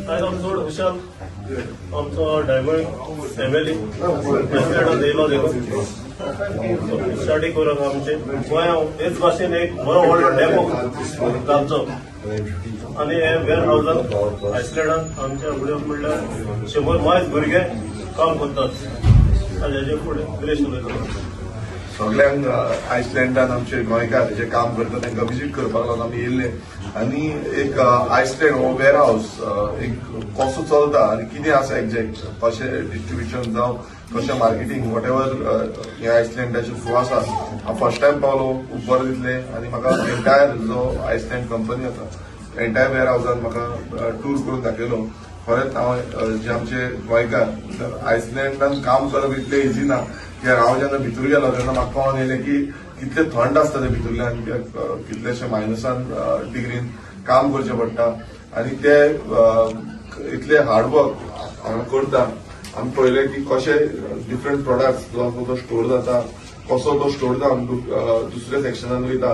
आयज आमचो चड खुशाल आमचो डायमंड फॅमिली येयलो देखून स्टार्टिंग करूंक आमचे गोंया हेच भाशेन एक बरो व्हडलो डेमो घालचो आनी हे वेअर हावजान आयसलँडान आमच्या फुडें म्हणल्यार 100 भुरगे काम करतात आनी हेजे फुडें ग्रेस उलयता. सगळ्यांक आयसलँडान आमचे गोंयकार जे काम करता तांकां विजीट करपाक लागून आमी येयल्ले आनी एक आयसलँड हो वेअर हावस एक कसो चलता आनी कितें आसा एक्झॅक्ट कशें डिस्ट्रिब्युशन जावं कशें मार्केटिंग वॉट एवर हे आयसलँडाचे थ्रू आसा हांव फर्स्ट टायम पावलो खूब बरें दिसलें आनी म्हाका एंटायर जो आयसलँड कंपनी आसा एंटायर वेअर हावजान म्हाका टूर करून दाखयलो. खरेंच हांव जे आमचे गोंयकार आयसलँडान काम करप इतलें इजी ना कित्याक हांव जेन्ना भितर गेलो तेन्ना म्हाका कळोन येयलें की कितलें थंड आसता ते भितरल्यान कितलेशे मायनसान डिग्रीन काम करचें पडटा आनी ते इतले हार्डवर्क हांगा करता. आमी पळयलें की कशे डिफरंट प्रोडक्ट्स जो तो स्टोर जाता कसो तो स्टोर जावन दुसऱ्या सेक्शनान वयता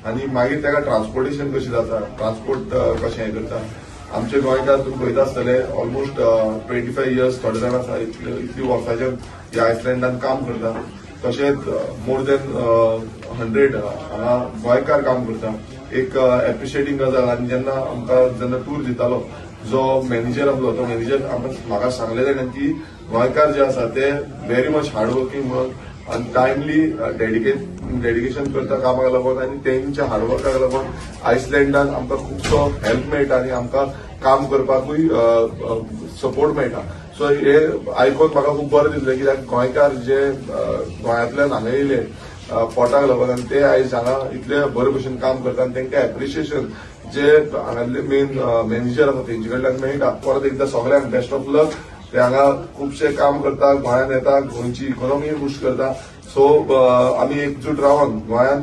आनी मागीर ताका ट्रान्सपोर्टेशन कशें जाता ट्रान्सपोर्ट कशें हें करता. आमचे गोंयकार तुमी पळयता आसतले ऑलमोस्ट 25 इयर्स थोडे जाण आसा इतली वर्सांचे ह्या आयसलँडान काम करता. तशेंच मोर देन 100 हांगा गोंयकार काम करता. एक एप्रिशिएटींग गजाल आनी जेन्ना टूर दितालो जो मॅनेजर आसलो तो मॅनेजर म्हाका सांगले जाल्यार की गोंयकार जे आसा ते व्हेरी मच हार्डवर्कींग आनी टायमली डेडिकेशन करता कामाक लागून आनी तेंच्या हार्डवर्काक लागून आयसलँडान आमकां खुबसो हेल्प मेळटा आनी आमकां काम करपाकूय सपोर्ट मेळटा. सो हे आयकून म्हाका खूब बरें दिसलें कित्याक गोंयकार जे गोंयांतल्यान हांगा येयले पोटाक लागून आनी ते आयज हांगा इतले बरे भशेन काम करता आनी तांकां एप्रिशिएशन जे हांगातले मेन मॅनेजर आसा तेंचे कडल्यान मेळटा. परत एकदां सगळ्यांक बेस्ट ऑफ लक. ते हांगा खुबशे काम करता गोंयांत येता गोंयची इकॉनॉमी बुस्ट करता. सो आमी एकजूट रावन गोंयान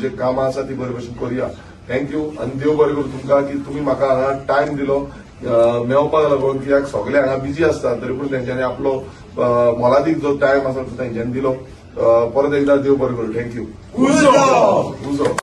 जे कामां आसा ती बरे भशेन करुया. थँक्यू आनी देव बरें करूं तुमकां की तुमी म्हाका हांगा टायम दिलो मेळपाक लागून कित्याक सगळे हांगा बिजी आसता तरी पूण तेंच्यांनी आपलो मोलादीक जो टायम आसा तो तेंच्यांनी दिलो. परत एकदां देव बरें करूं. थँक्यू.